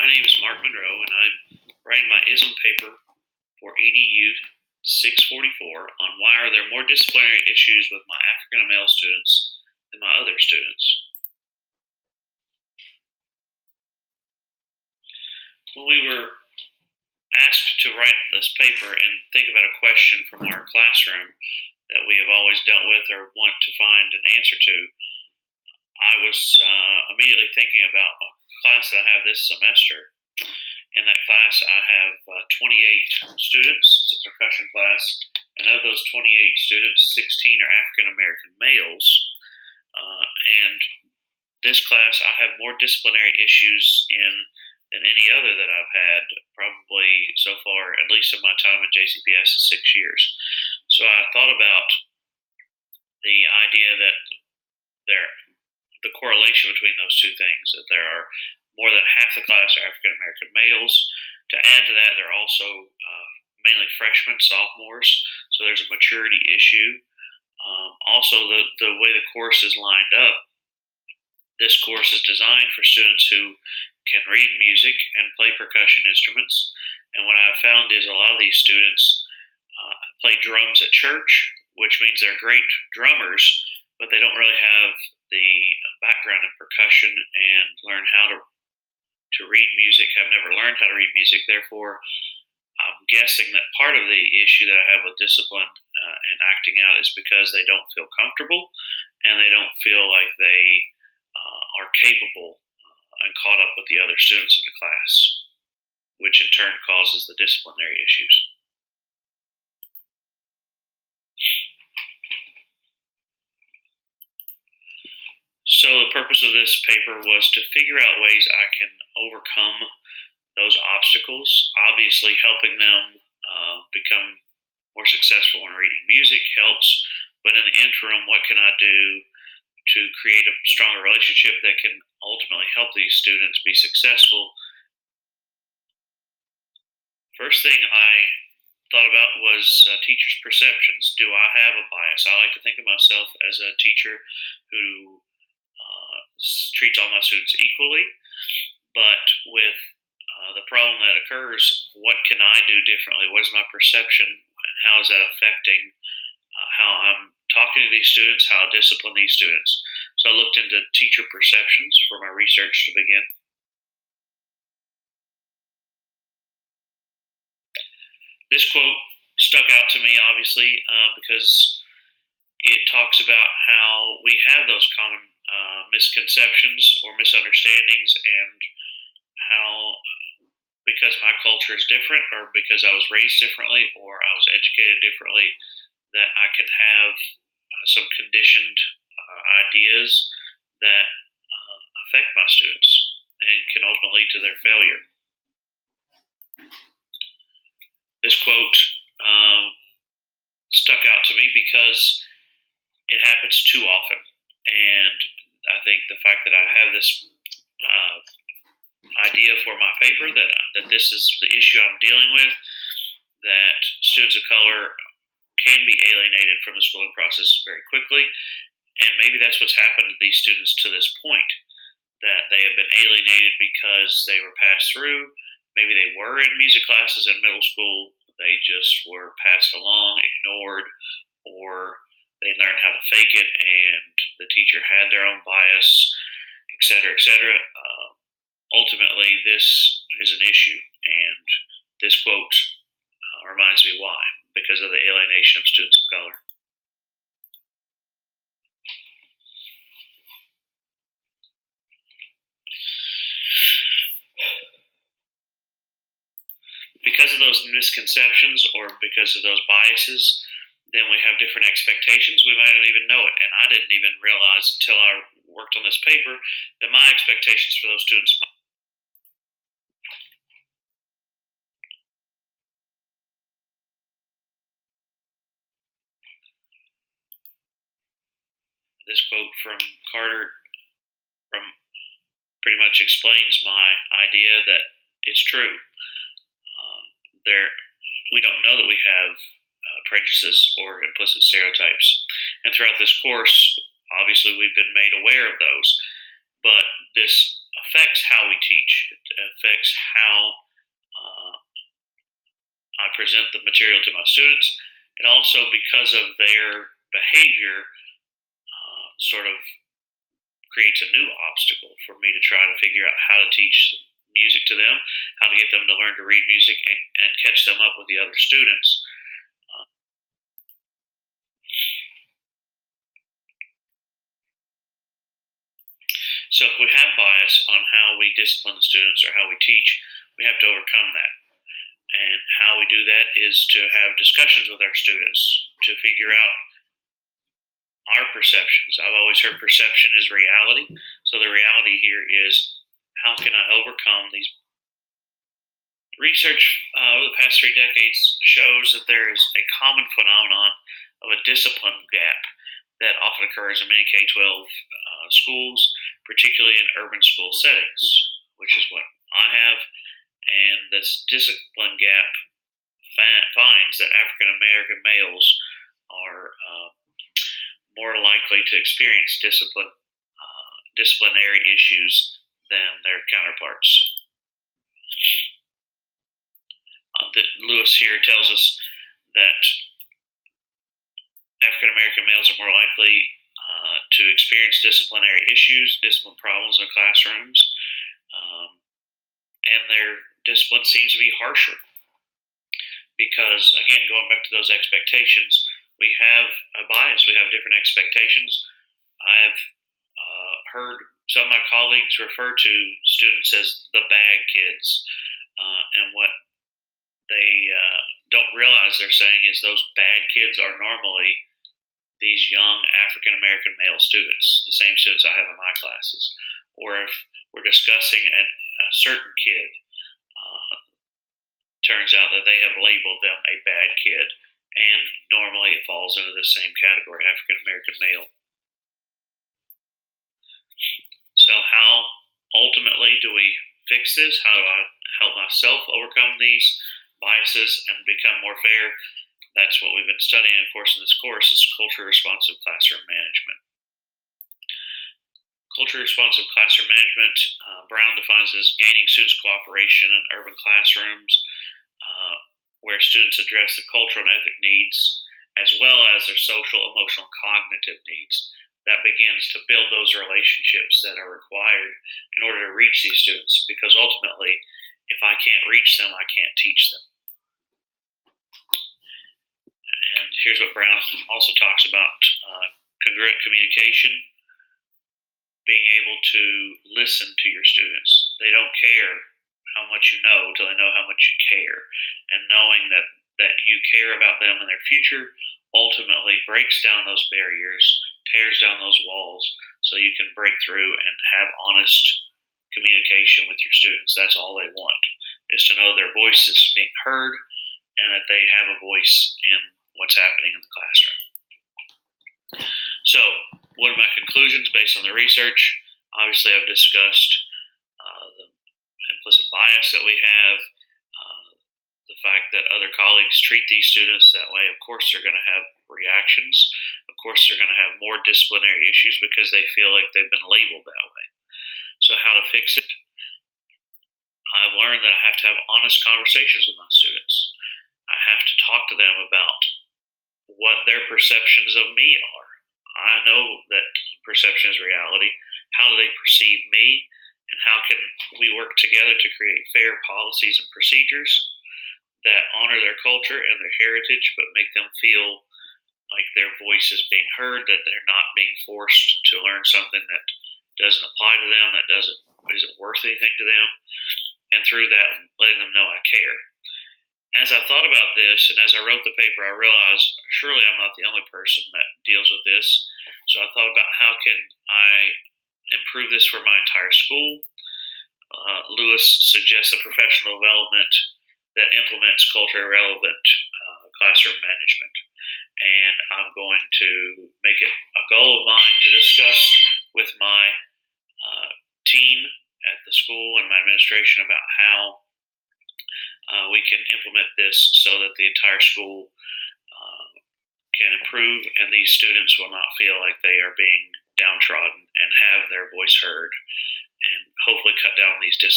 My name is Marc Monroe, and I'm writing my ISM paper for EDU 644 on why are there more disciplinary issues with my African male students than my other students. When we were asked to write this paper and think about a question from our classroom that we have always dealt with or want to find an answer to, I was immediately thinking about a class that I have this semester. In that class, I have 28 students. It's a percussion class, and of those 28 students, 16 are African American males. And this class, I have more disciplinary issues in than any other that I've had, probably so far, at least in my time in JCPS, 6 years. So I thought about the idea that the correlation between those two things, that there are more than half the class are African American males. To add to that, they're also mainly freshmen, sophomores, so there's a maturity issue. Also, the way the course is lined up, this course is designed for students who can read music and play percussion instruments. And what I've found is a lot of these students play drums at church, which means they're great drummers, but they don't really have the background in percussion and learn how to read music, have never learned how to read music. Therefore, I'm guessing that part of the issue that I have with discipline and acting out is because they don't feel comfortable and they don't feel like they are capable and caught up with the other students in the class, which in turn causes the disciplinary issues. So the purpose of this paper was to figure out ways I can overcome those obstacles, obviously helping them become more successful in reading music helps, but in the interim, what can I do to create a stronger relationship that can ultimately help these students be successful? First thing I thought about was teachers' perceptions. Do I have a bias? I like to think of myself as a teacher who treats all my students equally, but with the problem that occurs, what can I do differently? What is my perception? And how is that affecting how I'm talking to these students, how I discipline these students? So I looked into teacher perceptions for my research to begin. This quote stuck out to me, obviously, because it talks about how we have those common misconceptions or misunderstandings, and how because my culture is different, or because I was raised differently, or I was educated differently, that I can have some conditioned ideas that affect my students and can ultimately lead to their failure. This quote stuck out to me because it happens too often, and I think the fact that I have this idea for my paper that this is the issue I'm dealing with, that students of color can be alienated from the schooling process very quickly, and maybe that's what's happened to these students to this point, that they have been alienated because they were passed through. Maybe they were in music classes in middle school, they just were passed along, ignored, or they learned how to fake it and the teacher had their own bias, et cetera, et cetera. Ultimately, this is an issue, and this quote reminds me why, because of the alienation of students of color. Because of those misconceptions or because of those biases, then we have different expectations. We might not even know it, and I didn't even realize until I worked on this paper that my expectations for those students. This quote from Carter pretty much explains my idea that it's true. We don't know that we have prejudices or implicit stereotypes, and throughout this course, obviously we've been made aware of those. But this affects how we teach. It affects how I present the material to my students. And also because of their behavior, sort of creates a new obstacle for me to try to figure out how to teach music to them, how to get them to learn to read music and catch them up with the other students. So if we have bias on how we discipline the students or how we teach, we have to overcome that. And how we do that is to have discussions with our students to figure out our perceptions. I've always heard perception is reality. So the reality here is, how can I overcome these? Research over the past 3 decades shows that there is a common phenomenon of a discipline gap that often occurs in many K 12 schools, particularly in urban school settings, which is what I have. And this discipline gap finds that African American males are more likely to experience disciplinary issues than their counterparts. Lewis here tells us that African American males are more likely to experience disciplinary issues, discipline problems in classrooms, and their discipline seems to be harsher. Because, again, going back to those expectations, we have a bias, we have different expectations. I've heard some of my colleagues refer to students as the bad kids, and what they don't realize they're saying is those bad kids are normally these young African American male students, the same students I have in my classes. Or if we're discussing a certain kid, turns out that they have labeled them a bad kid, and normally it falls into the same category, African American male. So how ultimately do we fix this? How do I help myself overcome these biases and become more fair? That's what we've been studying, of course, in this course is culturally responsive classroom management. Culturally responsive classroom management, Brown defines as gaining students' cooperation in urban classrooms where students address the cultural and ethic needs as well as their social, emotional, and cognitive needs. That begins to build those relationships that are required in order to reach these students, because ultimately, if I can't reach them, I can't teach them. And here's what Brown also talks about congruent communication, being able to listen to your students. They don't care how much you know until they know how much you care. And knowing that you care about them and their future ultimately breaks down those barriers, tears down those walls, so you can break through and have honest communication with your students. That's all they want, is to know their voice is being heard and that they have a voice in what's happening in the classroom. So, what are my conclusions based on the research? Obviously, I've discussed the implicit bias that we have, the fact that other colleagues treat these students that way. Of course, they're going to have reactions. Of course, they're going to have more disciplinary issues because they feel like they've been labeled that way. So, how to fix it? I've learned that I have to have honest conversations with my students. I have to talk to them about what their perceptions of me are. I know that perception is reality. How do they perceive me? And how can we work together to create fair policies and procedures that honor their culture and their heritage, but make them feel like their voice is being heard, that they're not being forced to learn something that doesn't apply to them, that isn't worth anything to them, and through that, letting them know I care. As I thought about this and as I wrote the paper, I realized surely I'm not the only person that deals with this. So I thought about how can I improve this for my entire school. Lewis suggests a professional development that implements culturally relevant classroom management. And I'm going to make it a goal of mine to discuss with my team at the school and my administration about how we can implement this so that the entire school can improve and these students will not feel like they are being downtrodden and have their voice heard and hopefully cut down on these discipline.